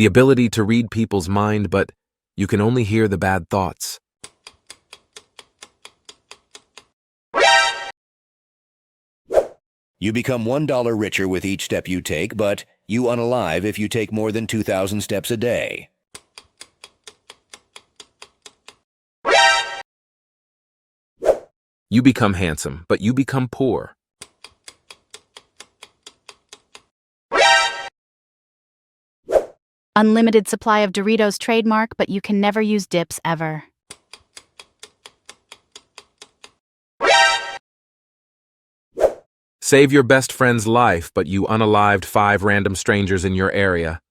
The ability to read people's mind, but you can only hear the bad thoughts. You become $1 richer with each step you take, but you unalive if you take more than 2,000 steps a day. You become handsome, but you become poor. Unlimited supply of Doritos trademark, but you can never use dips ever. Save your best friend's life, but you unalived 5 random strangers in your area.